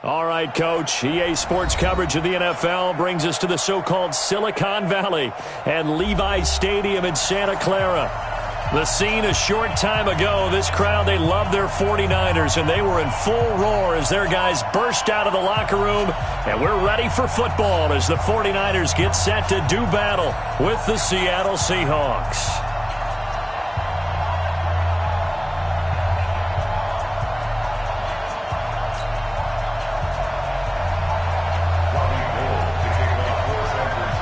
All right, Coach. EA Sports coverage of the NFL brings us to the so-called Silicon Valley and Levi's Stadium in Santa Clara. The scene a short time ago, this crowd, they love their 49ers, and they were in full roar as their guys burst out of the locker room, and we're ready for football as the 49ers get set to do battle with the Seattle Seahawks.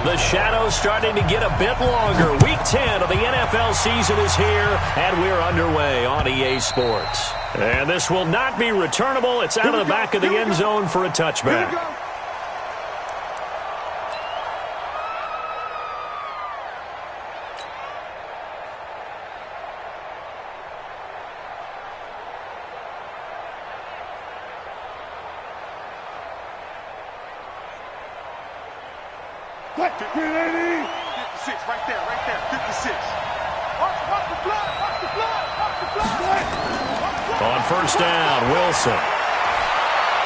The shadow's starting to get a bit longer. Week 10 of the NFL season is here, and we're underway on EA Sports. And this will not be returnable. It's out of the back of the end zone for a touchback. What? 56, right there, 56. Watch the blood, watch the blood, watch the blood. On first down, Wilson.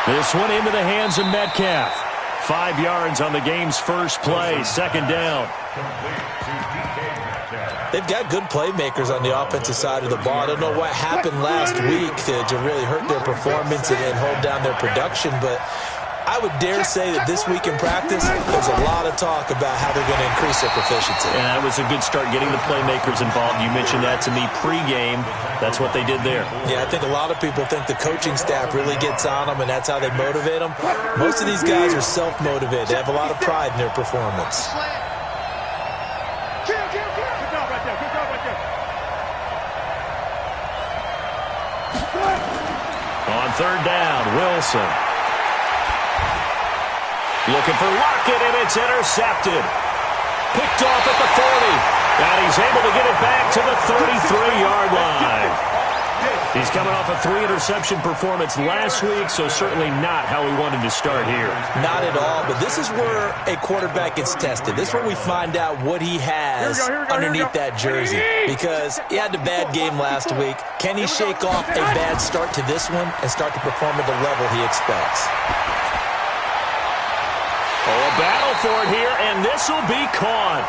This one into the hands of Metcalf. 5 yards on the game's first play, second down. They've got good playmakers on the offensive side of the ball. I don't know what happened last week to really hurt their performance and hold down their production, but I would dare say that this week in practice, there's a lot of talk about how they're going to increase their proficiency. And that was a good start, getting the playmakers involved. You mentioned that to me pregame. That's what they did there. Yeah, I think a lot of people think the coaching staff really gets on them, and that's how they motivate them. Most of these guys are self-motivated. They have a lot of pride in their performance. On third down, Wilson. Looking for Lockett, and it's intercepted. Picked off at the 40. And he's able to get it back to the 33-yard line. He's coming off a 3-interception performance last week, so certainly not how he wanted to start here. Not at all, but this is where a quarterback gets tested. This is where we find out what he has underneath that jersey. Because he had a bad game last week. Can he shake off a bad start to this one and start to perform at the level he expects? Oh, a battle for it here, and this will be caught.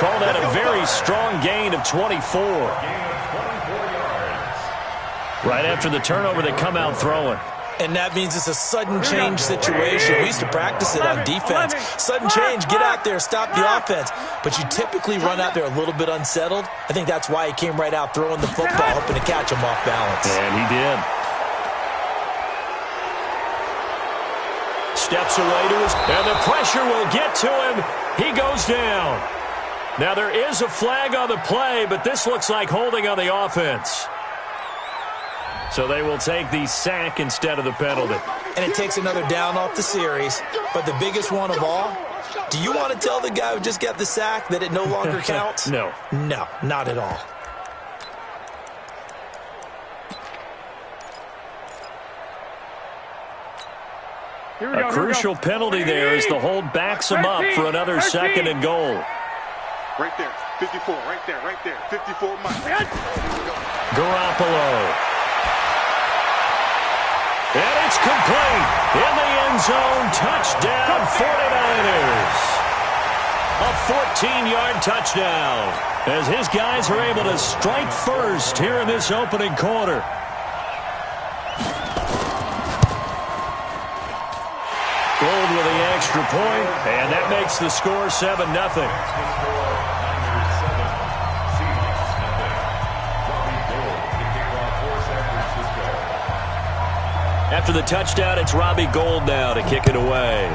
Call that a very strong gain of 24. Right after the turnover, they come out throwing. And that means it's a sudden change situation. We used to practice it on defense. Sudden change, get out there, stop the offense. But you typically run out there a little bit unsettled. I think that's why he came right out throwing the football, hoping to catch him off balance. And he did. Steps away to his, and the pressure will get to him. He goes down. Now there is a flag on the play, but this looks like holding on the offense. So they will take the sack instead of the penalty. And it takes another down off the series. But the biggest one of all, do you want to tell the guy who just got the sack that it no longer counts? No. No, not at all. A crucial penalty there as the hold backs him up for another second and goal. Right there, 54, right there, 54 Mike. Garoppolo. And it's complete. In the end zone, touchdown 49ers. A 14-yard touchdown as his guys are able to strike first here in this opening quarter. Gold with the extra point, and that makes the score 7-0. After the touchdown, it's Robbie Gould now to kick it away.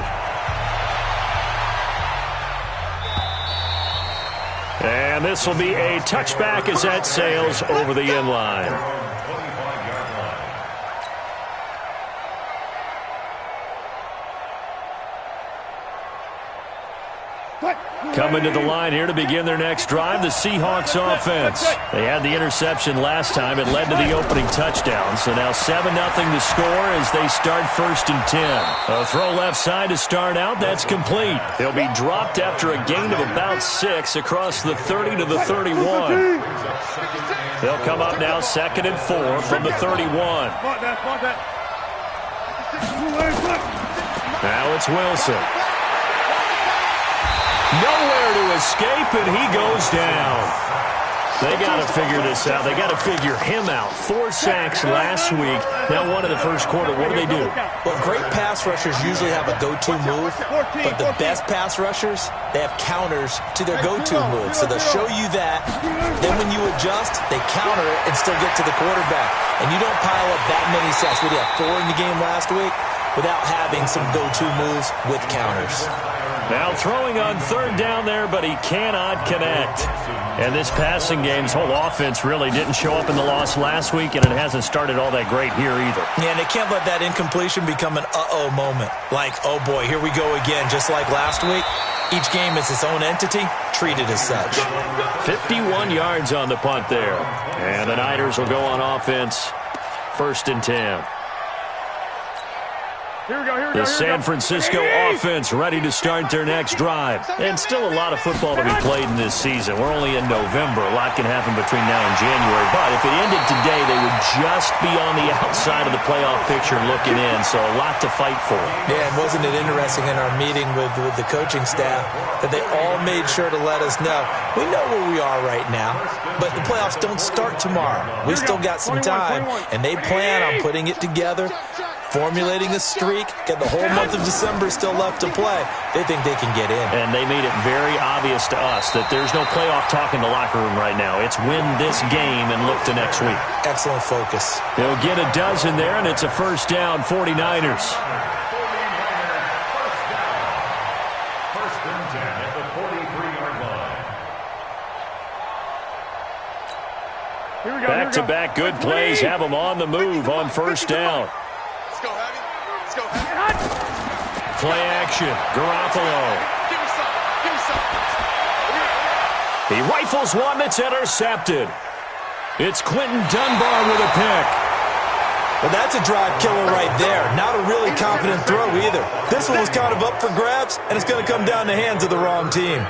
And this will be a touchback as that sails over the end line. Coming to the line here to begin their next drive, the Seahawks offense. They had the interception last time. It led to the opening touchdown. So now 7-0 to score as they start 1st and 10. A throw left side to start out. That's complete. They'll be dropped after a gain of about 6 across the 30 to the 31. They'll come up now 2nd and 4 from the 31. Now it's Wilson. Nowhere to escape, and he goes down. They got to figure this out. They got to figure him out. 4 sacks last week. Now one in the first quarter. What do? Well, great pass rushers usually have a go-to move, but the best pass rushers, they have counters to their go-to move. So they'll show you that. Then when you adjust, they counter it and still get to the quarterback. And you don't pile up that many sacks. We had 4 in the game last week without having some go-to moves with counters. Now throwing on third down there, but he cannot connect. And this passing game's whole offense really didn't show up in the loss last week, and it hasn't started all that great here either. Yeah, and they can't let that incompletion become an uh-oh moment. Like, oh boy, here we go again, just like last week. Each game is its own entity, treated as such. 51 yards on the punt there. And the Niners will go on offense, 1st and 10. The San Francisco offense ready to start their next drive. And still a lot of football to be played in this season. We're only in November. A lot can happen between now and January. But if it ended today, they would just be on the outside of the playoff picture looking in. So a lot to fight for. Yeah, and wasn't it interesting in our meeting with the coaching staff that they all made sure to let us know, we know where we are right now, but the playoffs don't start tomorrow. We still got some time, and they plan on putting it together, formulating a streak, got the whole month of December still left to play. They think they can get in. And they made it very obvious to us that there's no playoff talk in the locker room right now. It's win this game and look to next week. Excellent focus. They'll get a dozen there, and it's a 1st down, 49ers. Back-to-back good plays have them on the move on 1st down. Play action. Garoppolo. He rifles one that's intercepted. It's Quentin Dunbar with a pick. Well, that's a drive killer right there. Not a really confident throw either. This one was kind of up for grabs, and it's going to come down the hands of the wrong team.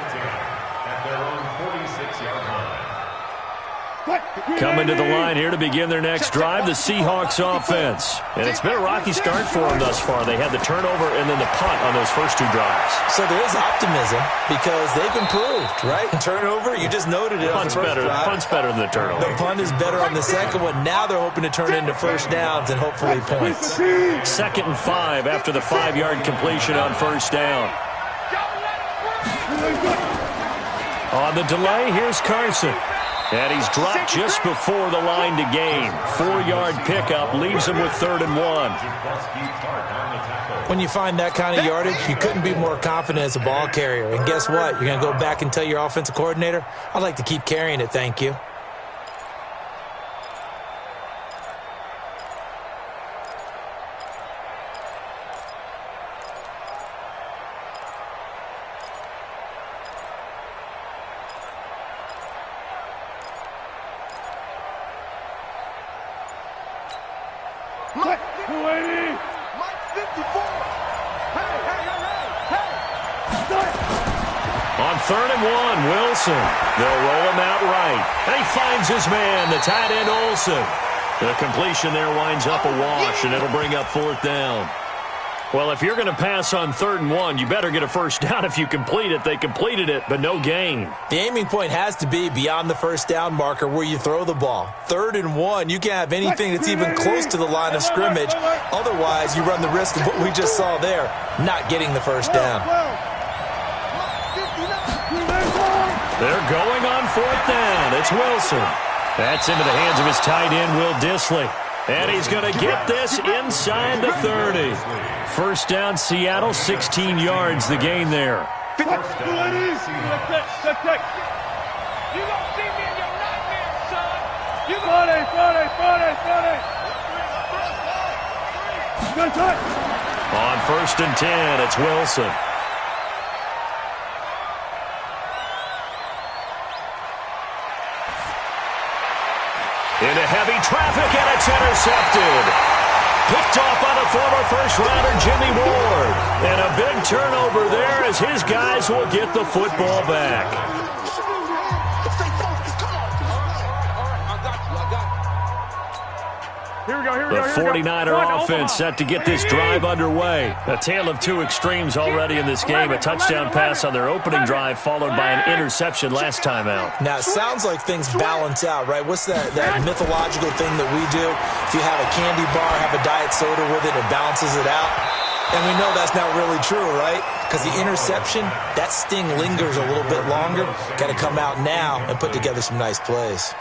Coming to the line here to begin their next drive, the Seahawks offense. And it's been a rocky start for them thus far. They had the turnover and then the punt on those first 2 drives. So there is optimism because they've improved, right? Turnover, you just noted it. Punt's better than the turnover. The punt is better on the second one. Now they're hoping to turn into 1st downs and hopefully points. 2nd and 5 after the 5-yard completion on 1st down. On the delay, here's Carson. And he's dropped just before the line to gain. 4-yard pickup leaves him with 3rd and 1. When you find that kind of yardage, you couldn't be more confident as a ball carrier. And guess what? You're going to go back and tell your offensive coordinator, I'd like to keep carrying it, thank you. On 3rd and 1, Wilson. They'll roll him out right. And he finds his man, the tight end Olsen. The completion there winds up a wash, and it'll bring up 4th down. Well, if you're going to pass on 3rd and 1, you better get a 1st down if you complete it. They completed it, but no gain. The aiming point has to be beyond the 1st down marker where you throw the ball. 3rd and 1, you can't have anything that's even close to the line of scrimmage. Otherwise, you run the risk of what we just saw there, not getting the 1st down. They're going on 4th down. It's Wilson. That's into the hands of his tight end, Will Dissly. And he's going to get this inside the 30. 1st down, Seattle, 16 yards, the gain there. You gonna see me in your nightmare, son. You On 1st and 10, it's Wilson. Into heavy traffic, and it's intercepted. Picked off by the former first-rounder Jimmy Ward. And a big turnover there as his guys will get the football back. The 49er offense set to get this drive underway. A tale of two extremes already in this game. A touchdown pass on their opening drive followed by an interception last time out. Now, it sounds like things balance out, right? What's that mythological thing that we do? If you have a candy bar, have a diet soda with it, it balances it out. And we know that's not really true, right? Because the interception, that sting lingers a little bit longer. Got to come out now and put together some nice plays.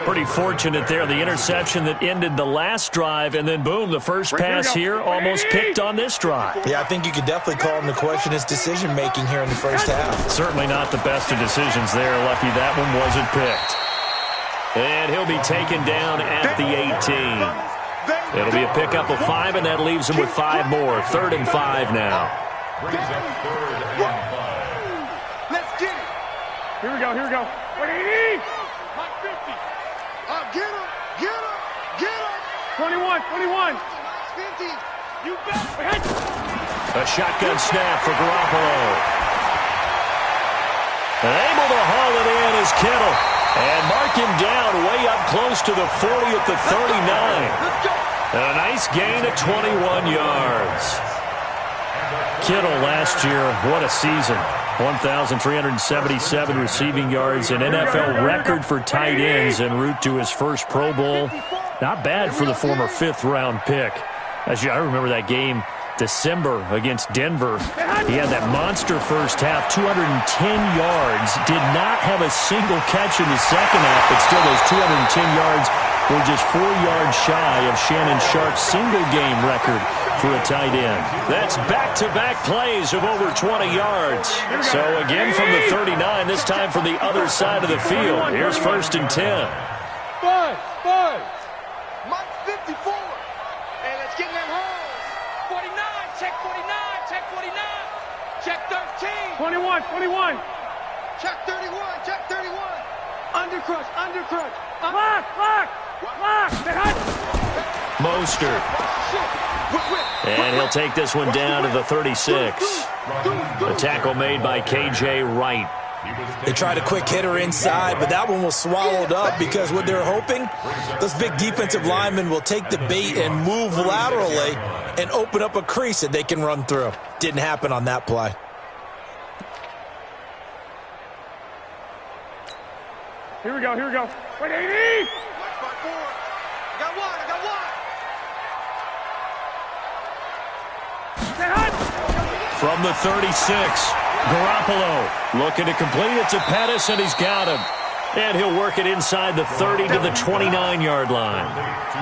Pretty fortunate there. The interception that ended the last drive, and then, boom, the first pass here almost picked on this drive. Yeah, I think you could definitely call him to question his decision-making here in the first half. Certainly not the best of decisions there. Lucky that one wasn't picked. And he'll be taken down at the 18. It'll be a pickup of 5, and that leaves him with 5 more. 3rd and 5 now. Let's get it. Here we go. 180. Mike 50. Get him. 21. 50. You bet. A shotgun snap for Garoppolo. And able to haul it in is Kittle. And mark him down way up close to the 40 at the 39. And a nice gain of 21 yards. Kittle last year, what a season. 1,377 receiving yards, an NFL record for tight ends en route to his first Pro Bowl. Not bad for the former 5th-round pick. I remember that game, December against Denver. He had that monster first half, 210 yards. Did not have a single catch in the second half, but still those 210 yards were just 4 yards shy of Shannon Sharp's single-game record for a tight end. That's back-to-back plays of over 20 yards. So again from the 39, this time from the other side of the field. Here's 1st and 10. Five. Mike 54. And let's get that home. 49. Check 49. Check 13. 21. Check 31. Undercrush. Lock. Mostert. And he'll take this one down to the 36. A tackle made by K.J. Wright. They tried a quick hitter inside, but that one was swallowed up because what they're hoping, those big defensive linemen will take the bait and move laterally and open up a crease that they can run through. Didn't happen on that play. Here we go. 180. Got one. From the 36, Garoppolo looking to complete it to Pettis, and he's got him. And he'll work it inside the 30 to the 29-yard line.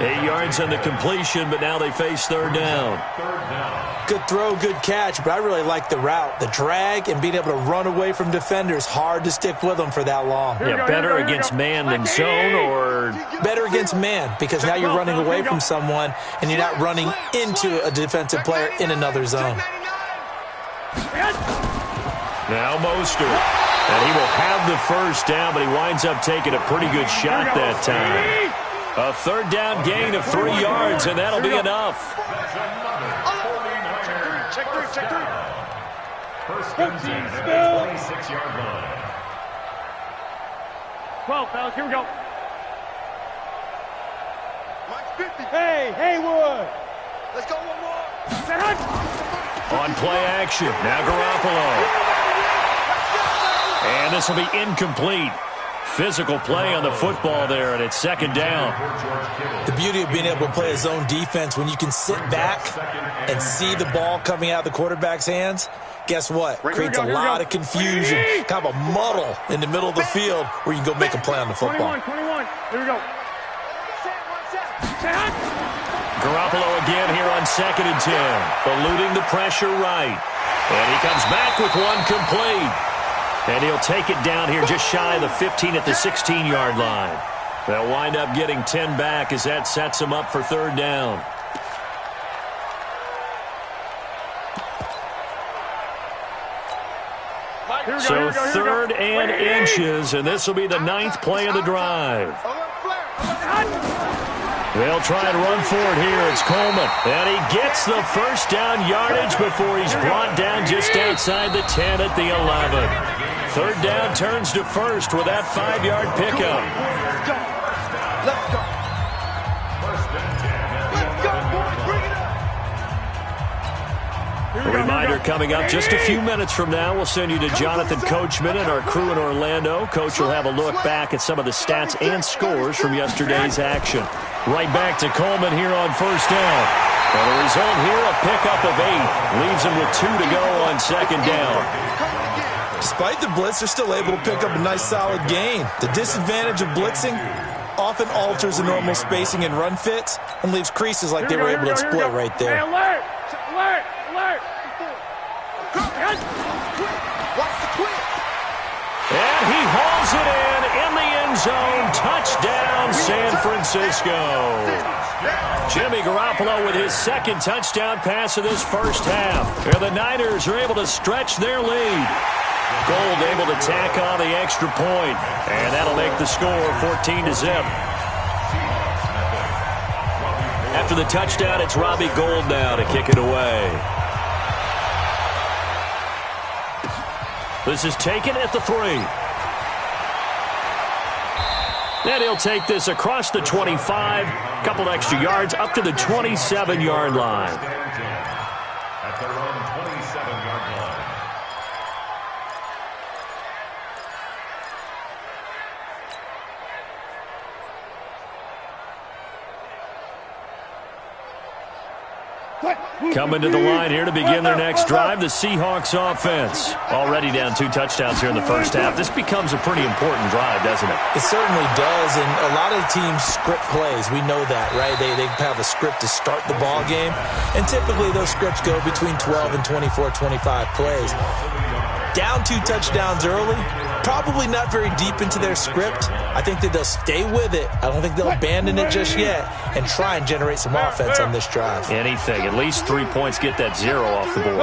8 yards on the completion, but now they face 3rd down. Good throw, good catch, but I really like the route. The drag and being able to run away from defenders, hard to stick with them for that long. Yeah, better against man than zone, or better against man, because now you're running away from someone and you're not running into a defensive player in another zone. Now Mostert. And he will have the first down, but he winds up taking a pretty good shot that time. A 3rd down gain of 3 yards, and that'll be enough. Check three. First and 10 at the 26-yard line. 12, fellas. Here we go. Mike 50. Hey, Haywood. Let's go one more. On play action, now Garoppolo. And this will be incomplete. Physical play on the football there, and it's 2nd down. The beauty of being able to play a zone defense, when you can sit back and see the ball coming out of the quarterback's hands, guess what? Creates a lot of confusion, kind of a muddle in the middle of the field where you can go make a play on the football. 21. Here we go. Garoppolo again here on 2nd and 10, eluding the pressure right. And he comes back with one complete. And he'll take it down here just shy of the 15 at the 16-yard line. They'll wind up getting 10 back as that sets them up for 3rd down. So 3rd and inches, and this will be the 9th play of the drive. They'll try and run for it here. It's Coleman. And he gets the first down yardage before he's brought down just outside the 10 at the 11. 3rd down turns to 1st with that 5-yard pickup. Let's go. A reminder coming up just a few minutes from now. We'll send you to Jonathan Coachman and our crew in Orlando. Coach will have a look back at some of the stats and scores from yesterday's action. Right back to Coleman here on first down. And the result here, a pickup of 8. Leaves him with 2 to go on second down. Despite the blitz, they're still able to pick up a nice solid gain. The disadvantage of blitzing often alters the normal spacing and run fits and leaves creases like they were able to exploit right there. Alert! Alert! Alert! Watch the quick! And he hauls it in the end zone. Touchdown, San Francisco. Jimmy Garoppolo with his second touchdown pass of this first half. And the Niners are able to stretch their lead. Gold able to tack on the extra point, and that'll make the score 14-0. After the touchdown, it's Robbie Gould now to kick it away. This is taken at the 3. And he'll take this across the 25, a couple extra yards, up to the 27-yard line. At their own 27-yard line. Coming to the line here to begin their next drive, the Seahawks offense. Already down 2 touchdowns here in the first half. This becomes a pretty important drive, doesn't it? It certainly does, and a lot of teams script plays. We know that, right? They have a script to start the ball game, and typically those scripts go between 12 and 24, 25 plays. Down 2 touchdowns early, probably not very deep into their script. I think that they'll stay with it. I don't think they'll abandon it just yet and try and generate some offense on this drive. Anything. At least 3 points, get that 0 off the board.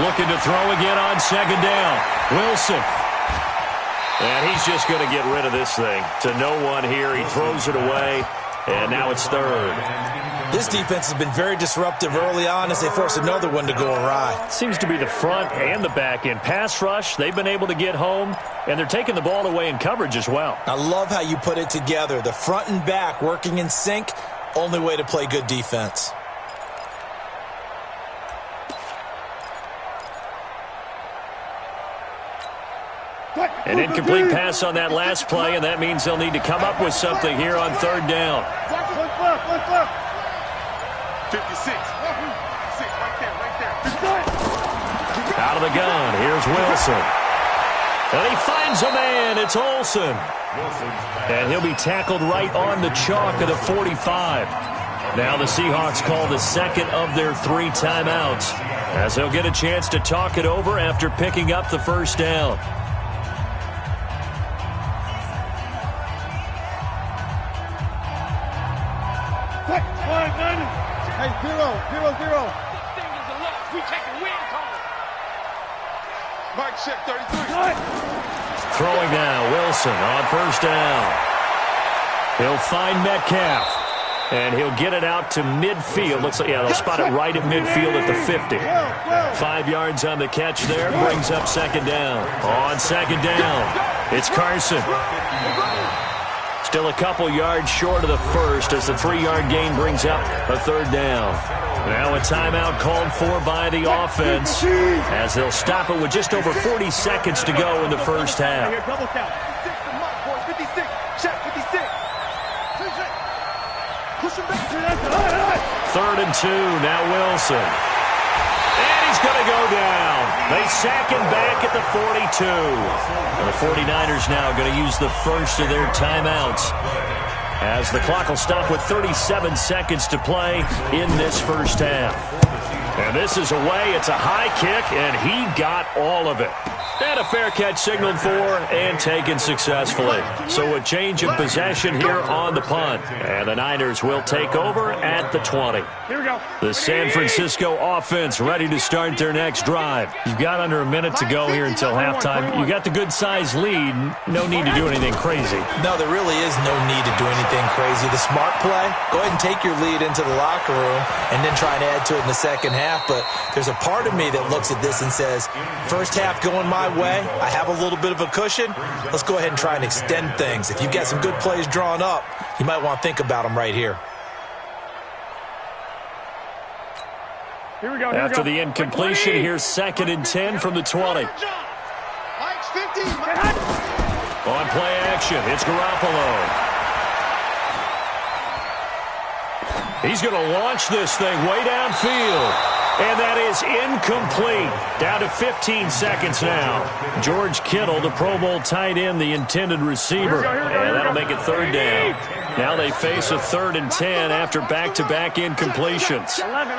Looking to throw again on second down. Wilson. And he's just going to get rid of this thing to no one here. He throws it away, and now it's third. This defense has been very disruptive early on as they force another one to go awry. Seems to be the front and the back end. Pass rush, they've been able to get home, and they're taking the ball away in coverage as well. I love how you put it together. The front and back working in sync, only way to play good defense. An incomplete pass on that last play, and that means they'll need to come up with something here on third down. 56. 56, right there. Out of the gun, here's Wilson. And he finds a man, it's Olsen. And he'll be tackled right on the chalk of the 45. Now the Seahawks call the second of their 3 timeouts, as they'll get a chance to talk it over after picking up the first down. Hey, 0-0-0. This thing is a loss. We take a win call. Mike check 33. Throwing now, Wilson on first down. He'll find Metcalf, and he'll get it out to midfield. Looks like, yeah, they'll spot it right at midfield at the 50. 5 yards on the catch there, brings up second down. On second down, it's Carson. Still a couple yards short of the first as the 3-yard gain brings up a third down. Now a timeout called for by the offense as they'll stop it with just over 40 seconds to go in the first half. 56. Check 56. 3rd and 2, now Wilson. And he's going to go down. They sack him back at the 42. And the 49ers now going to use the first of their timeouts, as the clock will stop with 37 seconds to play in this first half. And this is away. It's a high kick, and he got all of it. And a fair catch signaled for and taken successfully. So a change of possession here on the punt. And the Niners will take over at the 20. Here we go. The San Francisco offense ready to start their next drive. You've got under a minute to go here until halftime. You got the good-sized lead. No need to do anything crazy. No, there really is no need to do anything crazy. The smart play, go ahead and take your lead into the locker room and then try and add to it in the second half. But there's a part of me that looks at this and says, first half going my way, I have a little bit of a cushion. Let's go ahead and try and extend things. If you've got some good plays drawn up, you might want to think about them right here. After the incompletion, here's 2nd and 10 from the 20. On play action, it's Garoppolo. He's going to launch this thing way downfield. And that is incomplete. Down to 15 seconds now. George Kittle, the Pro Bowl tight end, the intended receiver. And that'll make it 3rd down. Now they face a 3rd and 10 after back-to-back incompletions. 11.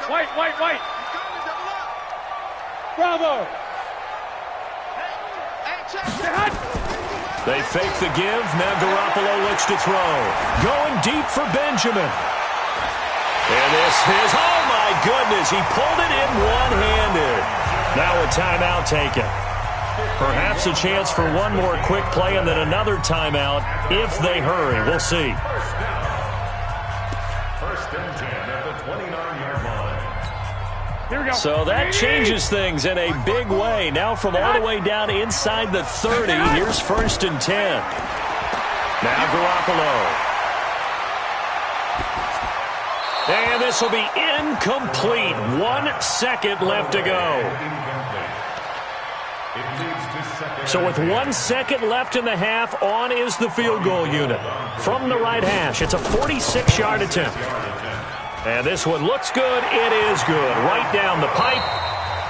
White. Bravo. They fake the give. Now Garoppolo looks to throw. Going deep for Benjamin. And this is, oh my goodness, he pulled it in one-handed. Now a timeout taken. Perhaps a chance for one more quick play and then another timeout if they hurry. We'll see. First and 10 at the 29-yard line. Here we go. So that changes things in a big way. Now from all the way down inside the 30, here's 1st and 10. Now Garoppolo. And this will be incomplete. 1 second left to go. So with 1 second left in the half, on is the field goal unit. From the right hash, it's a 46-yard attempt. And this one looks good. It is good. Right down the pipe.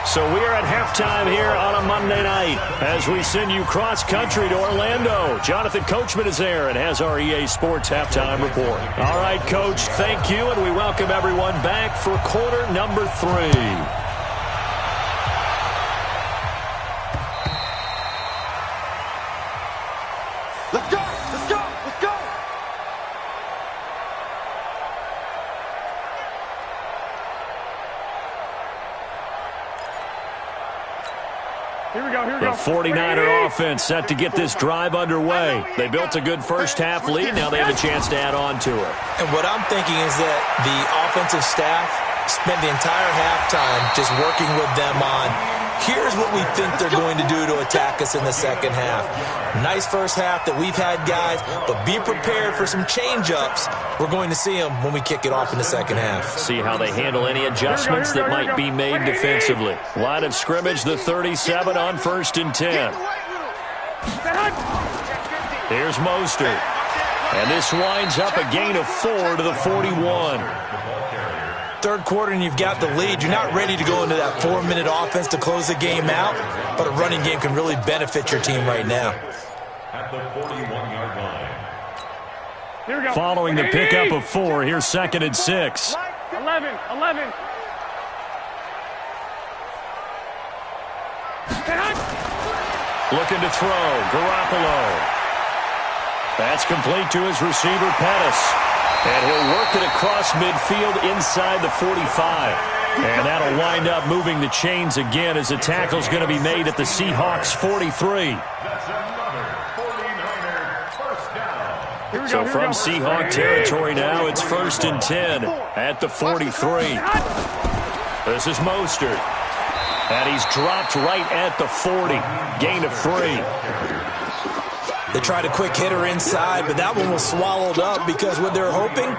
So we are at halftime here on a Monday night as we send you cross-country to Orlando. Jonathan Coachman is there and has our EA Sports halftime report. All right, Coach, thank you, and we welcome everyone back for quarter number 3. Let's go! Here we go. The 49er offense set to get this drive underway. They built a good first-half lead. Now they have a chance to add on to it. And what I'm thinking is that the offensive staff spent the entire halftime just working with them on, here's what we think they're going to do to attack us in the second half. Nice first half that we've had, guys, but be prepared for some change-ups. We're going to see them when we kick it off in the second half. See how they handle any adjustments that might be made defensively. Line of scrimmage, the 37 on 1st and 10. Here's Mostert. And this winds up a gain of 4 to the 41. Third quarter and you've got the lead. You're not ready to go into that 4-minute offense to close the game out, but a running game can really benefit your team right now. At the 41-yard line. Here we go. Following the pickup of 4, here's 2nd and 6. 11. Looking to throw. Garoppolo. That's complete to his receiver, Pettis. And he'll work it across midfield inside the 45. And that'll wind up moving the chains again as the tackle's going to be made at the Seahawks 43. That's another 49er first down. So from Seahawk territory now, it's 1st and 10 at the 43. This is Mostert. And he's dropped right at the 40. Gain of 3. They tried a quick hitter inside, but that one was swallowed up because what they're hoping,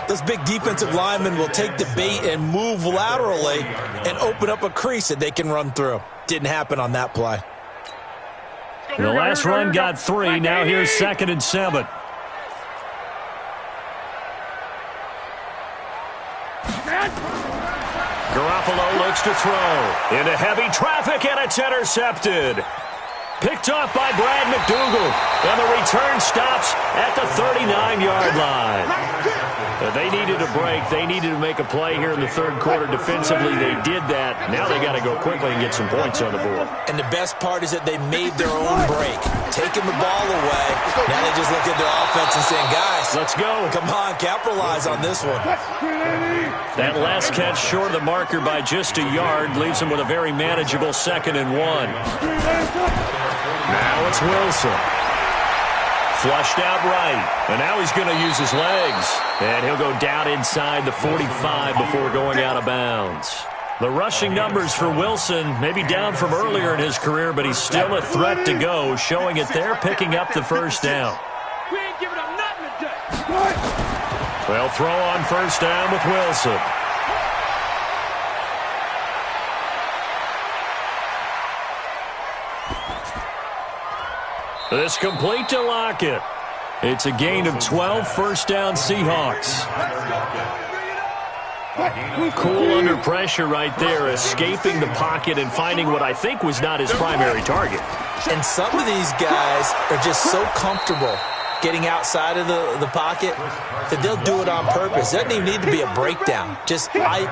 those big defensive linemen will take the bait and move laterally and open up a crease that they can run through. Didn't happen on that play. The last run got 3. Now here's 2nd and 7. Garoppolo looks to throw. Into heavy traffic, and it's intercepted. Picked off by Brad McDougal. And the return stops at the 39-yard line. They needed a break. They needed to make a play here in the third quarter. Defensively, they did that. Now they got to go quickly and get some points on the board. And the best part is that they made their own break. Taking the ball away. Now they just look at their offense and saying, guys, let's go. Come on, capitalize on this one. That last catch short of the marker by just a yard leaves them with a very manageable 2nd and 1. Now it's Wilson. Flushed out right. And now he's going to use his legs. And he'll go down inside the 45 before going out of bounds. The rushing numbers for Wilson may be down from earlier in his career, but he's still a threat to go, showing it there, picking up the first down. We ain't giving up nothing today. Well, throw on first down with Wilson. This complete to Lockett. It's a gain of 12, first down Seahawks. Cool under pressure right there, escaping the pocket and finding what I think was not his primary target. And some of these guys are just so comfortable getting outside of the pocket that they'll do it on purpose. It doesn't even need to be a breakdown.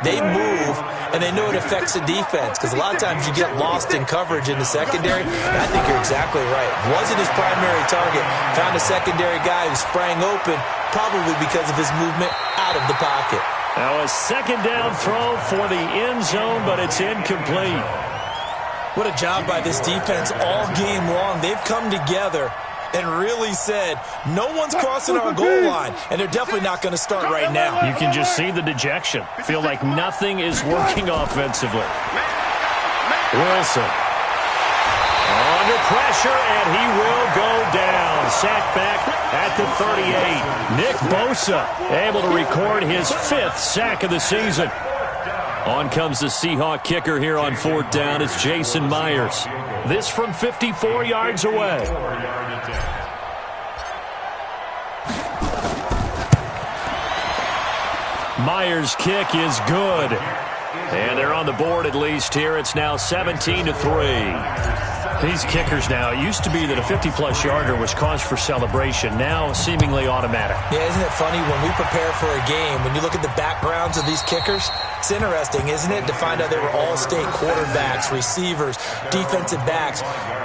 They move, and they know it affects the defense, because a lot of times you get lost in coverage in the secondary, and I think you're exactly right. Wasn't his primary target. Found a secondary guy who sprang open, probably because of his movement out of the pocket. Now a second down throw for the end zone, but it's incomplete. What a job by this defense all game long. They've come together and really said, no one's crossing our goal line, and they're definitely not going to start right now. You can just see the dejection. Feel like nothing is working offensively. Wilson under pressure, and he will go down. Sacked back at the 38. Nick Bosa able to record his 5th sack of the season. On comes the Seahawk kicker here on 4th down. It's Jason Myers. This from 54 yards away. Myers' kick is good. And they're on the board at least here. It's now 17-3. These kickers now, it used to be that a 50-plus yarder was cause for celebration. Now seemingly automatic. Yeah, isn't it funny when we prepare for a game, when you look at the backgrounds of these kickers, it's interesting, isn't it, to find out they were all-state quarterbacks, receivers, defensive backs,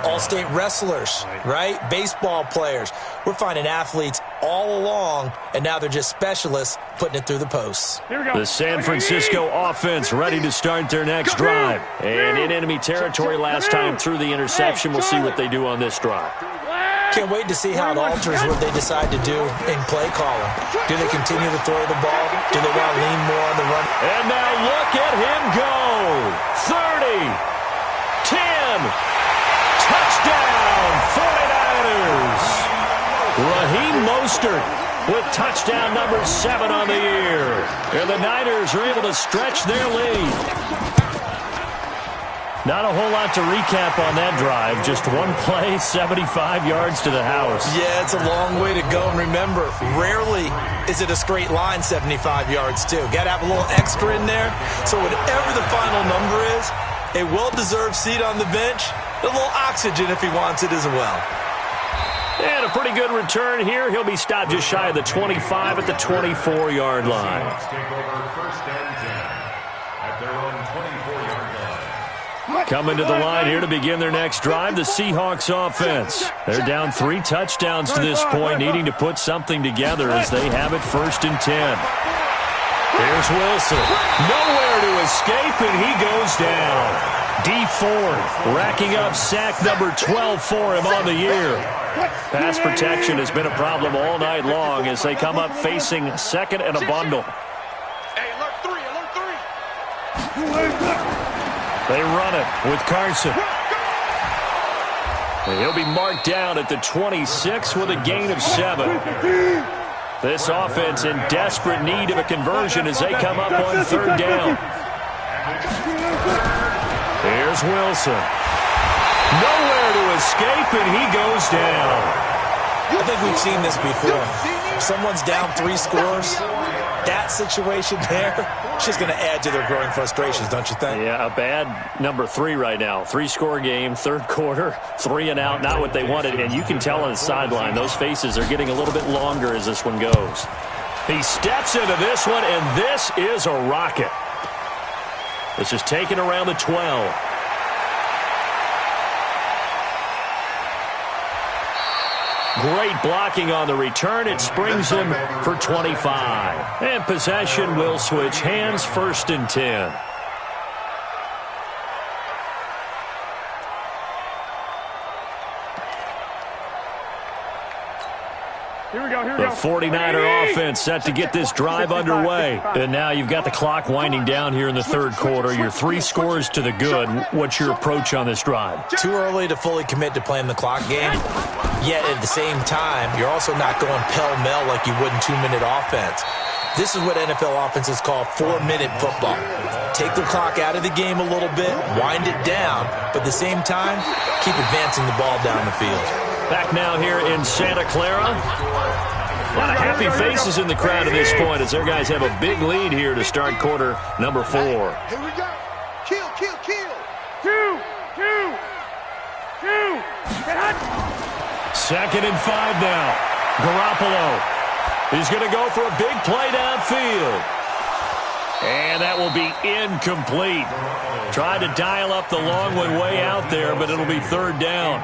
all-state wrestlers, right? Baseball players. We're finding athletes all along, and now they're just specialists putting it through the posts. The San Francisco offense ready to start their next drive. And in enemy territory last time through the interception. We'll see what they do on this drive. Can't wait to see how it alters what they decide to do in play calling. Do they continue to throw the ball? Do they want to lean more on the run? And now look at him go. 30, 10, touchdown, 49ers. Raheem Mostert with touchdown number 7 on the year. And the Niners are able to stretch their lead. Not a whole lot to recap on that drive. Just one play, 75 yards to the house. Yeah, it's a long way to go. And remember, rarely is it a straight line 75 yards, too. Got to have a little extra in there. So whatever the final number is, a well-deserved seat on the bench, a little oxygen if he wants it as well. And a pretty good return here. He'll be stopped just shy of the 25 at the 24-yard line. Coming to the line here to begin their next drive, the Seahawks offense. They're down 3 touchdowns to this point, needing to put something together as they have it 1st and 10. Here's Wilson. Nowhere to escape, and he goes down. D Ford racking up sack number 12 for him on the year. Pass protection has been a problem all night long as they come up facing 2nd and a bundle. Hey, alert 3. They run it with Carson. He'll be marked down at the 26 with a gain of 7. This offense in desperate need of a conversion as they come up on 3rd down. Here's Wilson. Nowhere to escape, and he goes down. I think we've seen this before. Someone's down 3 scores. That situation there, it's just going to add to their growing frustrations, don't you think? Yeah, a bad number 3 right now. 3-score game, 3rd quarter, 3 and out, not what they wanted. And you can tell on the sideline, those faces are getting a little bit longer as this one goes. He steps into this one, and this is a rocket. This is taken around the 12. Great blocking on the return. It springs him for 25. And possession will switch hands, 1st and 10. Here we go. The 49er offense set to get this drive underway. And now you've got the clock winding down here in the 3rd quarter. You're 3 scores to the good. What's your approach on this drive? Too early to fully commit to playing the clock game. Yet at the same time, you're also not going pell-mell like you would in 2-minute offense. This is what NFL offenses call 4-minute football. Take the clock out of the game a little bit, wind it down, but at the same time, keep advancing the ball down the field. Back now here in Santa Clara. A lot of happy faces in the crowd at this point as their guys have a big lead here to start quarter number 4. Here we go. Kill, kill, kill. 2. Second and 5 now. Garoppolo. He's going to go for a big play downfield. And that will be incomplete. Tried to dial up the long one way out there, but it'll be third down.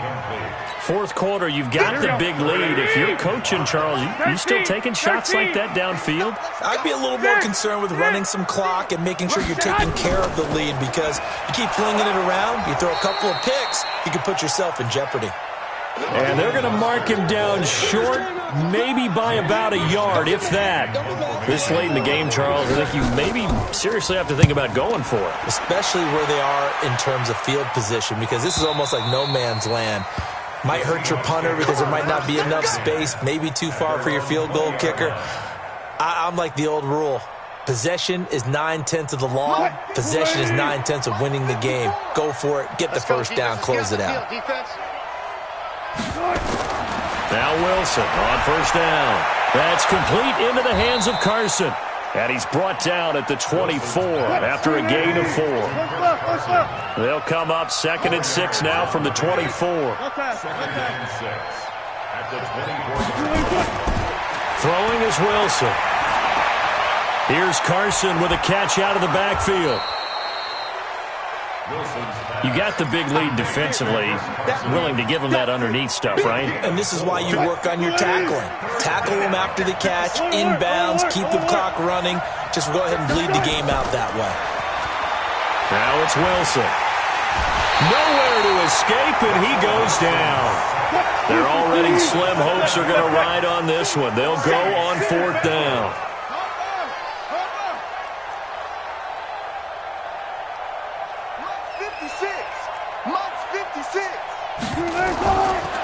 Fourth quarter, you've got the big lead. If you're coaching, Charles, you still taking shots like that downfield? I'd be a little more concerned with running some clock and making sure you're taking care of the lead, because you keep flinging it around, you throw a couple of picks, you can put yourself in jeopardy. And they're going to mark him down short, maybe by about a yard, if that. This late in the game, Charles, I think you maybe seriously have to think about going for it. Especially where they are in terms of field position, because this is almost like no man's land. Might hurt your punter because there might not be enough space, maybe too far for your field goal kicker. I'm like the old rule. Possession is 9/10 of the law. Possession is 9/10 of winning the game. Go for it. Get the first down. Close it out. Now Wilson on first down. That's complete into the hands of Carson. And he's brought down at the 24 after a gain of 4. They'll come up 2nd and 6 now from the 24. 2nd and 6 at the 24. Throwing is Wilson. Here's Carson with a catch out of the backfield. You got the big lead defensively. Willing to give them that underneath stuff, right? And this is why you work on your tackling. Tackle them after the catch, inbounds, keep the clock running. Just go ahead and bleed the game out that way. Now it's Wilson. Nowhere to escape, and he goes down. Their already slim hopes are going to ride on this one. They'll go on 4th down.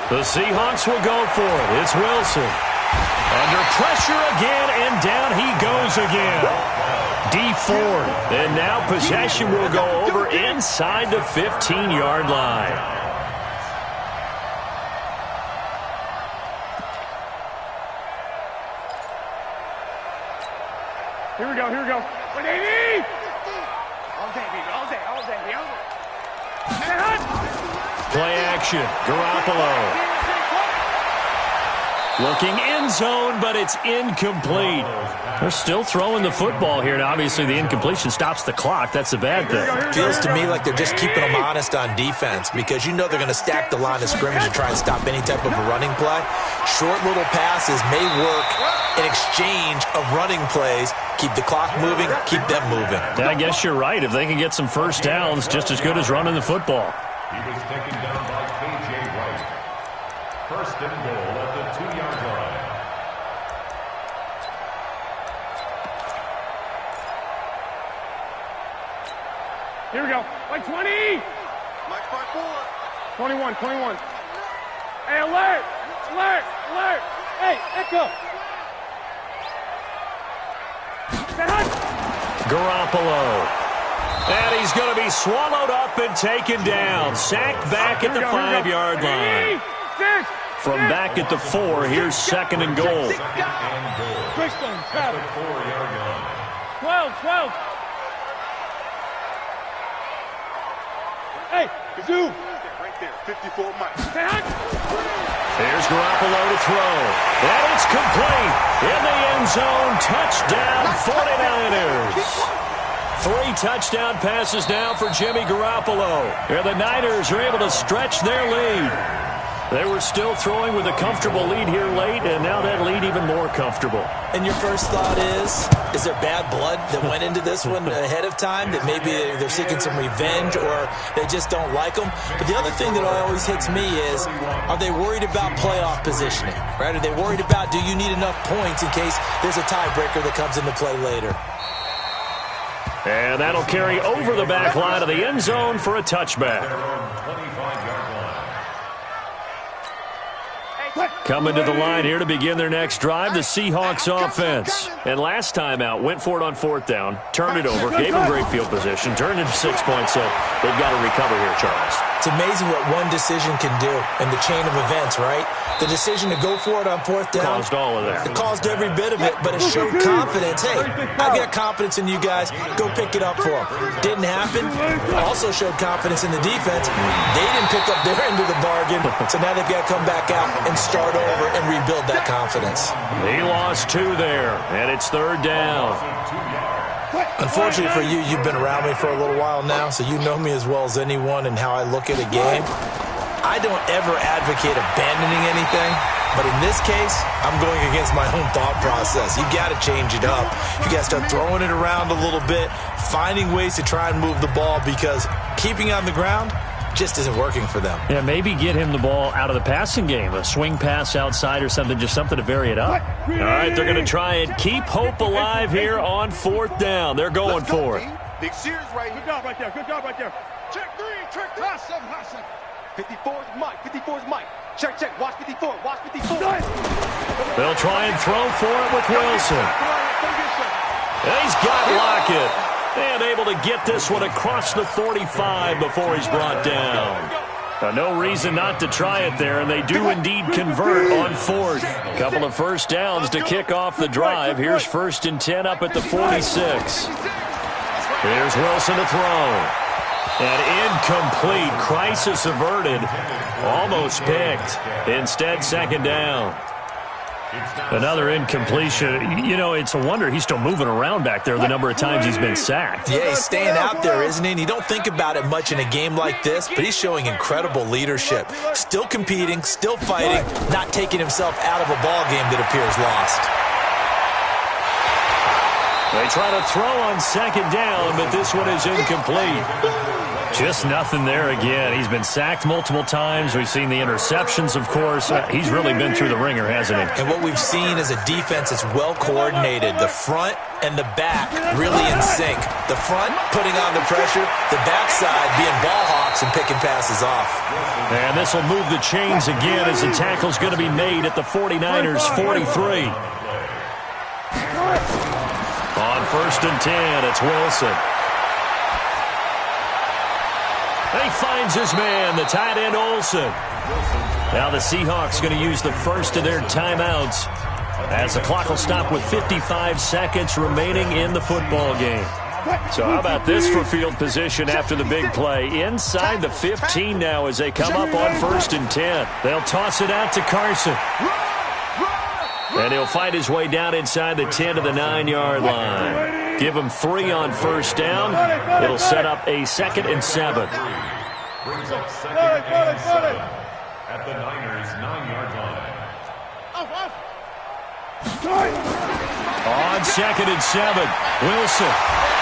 The Seahawks will go for it. It's Wilson. Under pressure again, and down he goes again. D Ford. And now possession will go over inside the 15-yard line. Here we go. Wait, Davey! All day. Play action. Garoppolo. Looking end zone, but it's incomplete. They're still throwing the football here, and obviously the incompletion stops the clock. That's a bad thing. Feels to me like they're just keeping them honest on defense, because you know they're going to stack the line of scrimmage and try and stop any type of a running play. Short little passes may work in exchange of running plays. Keep the clock moving, keep them moving. I guess you're right. If they can get some first downs, just as good as running the football. He was taken down by K.J. Wright. First and goal at the 2-yard line. Here we go. Like 20. Mike 5-4. 21. Hey, alert. Hey, Echo. Garoppolo. And he's going to be swallowed up and taken down. Sacked back at the 5-yard line. From back at the 4, here's 2nd and goal. 12. Hey, Zoo. Right there, 54 Mike. There's Garoppolo to throw. And it's complete. In the end zone, touchdown 49ers. 3 touchdown passes now for Jimmy Garoppolo. And the Niners are able to stretch their lead. They were still throwing with a comfortable lead here late, and now that lead even more comfortable. And your first thought is there bad blood that went into this one ahead of time, that maybe they're seeking some revenge or they just don't like them? But the other thing that always hits me is, are they worried about playoff positioning? Right? Are they worried about, do you need enough points in case there's a tiebreaker that comes into play later? And that'll carry over the back line of the end zone for a touchback. 25-yard line. Hey, Coming to the line here to begin their next drive, the Seahawks offense. And last time out, went for it on fourth down, turned it over, gave them great field position, turned into 6 points. So they've got to recover here, Charles. It's amazing what one decision can do in the chain of events, right? The decision to go for it on fourth down. Caused all of that. It caused every bit of it, but it showed confidence. Hey, I got confidence in you guys. Go pick it up for them. Didn't happen. Also showed confidence in the defense. They didn't pick up their end of the bargain, so now they've got to come back out and start over and rebuild that confidence. He lost 2 there, and it's third down. Unfortunately for you, you've been around me for a little while now, so you know me as well as anyone and how I look at a game. I don't ever advocate abandoning anything, but in this case, I'm going against my own thought process. You got to change it up. You got to start throwing it around a little bit, finding ways to try and move the ball, because keeping it on the ground just isn't working for them. Yeah, maybe get him the ball out of the passing game, a swing pass outside or something, just something to vary it up. All right, they're going to try and keep hope alive here on fourth down. They're going for it. Big Sears right here. Good job right there. Good job right there. Check 3, check 3. Hot 7. 54 is Mike. 54 is Mike. Check, check. Watch 54. Watch 54. They'll try and throw for it with Wilson. And he's got Lockett. And able to get this one across the 45 before he's brought down. No reason not to try it there, and they do indeed convert on fourth. Couple of first downs to kick off the drive. Here's 1st and 10 up at the 46. Here's Wilson to throw. And incomplete. Crisis averted. Almost picked. Instead, second down. Another incompletion. You know, it's a wonder he's still moving around back there the number of times he's been sacked. Yeah, he's staying out there, isn't he? And you don't think about it much in a game like this, but he's showing incredible leadership. Still competing, still fighting, not taking himself out of a ball game that appears lost. They try to throw on second down, but this one is incomplete. Just nothing there again. He's been sacked multiple times. We've seen the interceptions, of course. He's really been through the ringer, hasn't he? And what we've seen is a defense that's well coordinated. The front and the back really in sync. The front putting on the pressure, the backside being ball hawks and picking passes off. And this will move the chains again as the tackle's going to be made at the 49ers 43. On 1st and 10, it's Wilson. He finds his man, the tight end Olsen. Now the Seahawks going to use the first of their timeouts as the clock will stop with 55 seconds remaining in the football game. So how about this for field position after the big play? Inside the 15 now as they come up on 1st and 10. They'll toss it out to Carson. And he'll fight his way down inside the 10 to the 9-yard line. Give him 3 on first down. It'll set up a 2nd and 7. Brings up 2nd and 7 at the Niners' 9-yard line. On 2nd and 7, Wilson.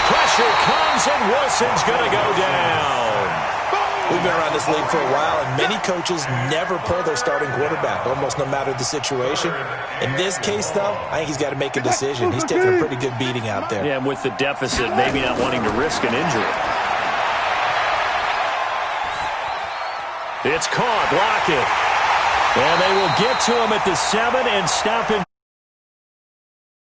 Pressure comes, and Wilson's going to go down. We've been around this league for a while, and many coaches never pull their starting quarterback, almost no matter the situation. In this case, though, I think he's got to make a decision. He's taking a pretty good beating out there. Yeah, and with the deficit, maybe not wanting to risk an injury. It's caught, Lockett. And they will get to him at the 7 and stop him.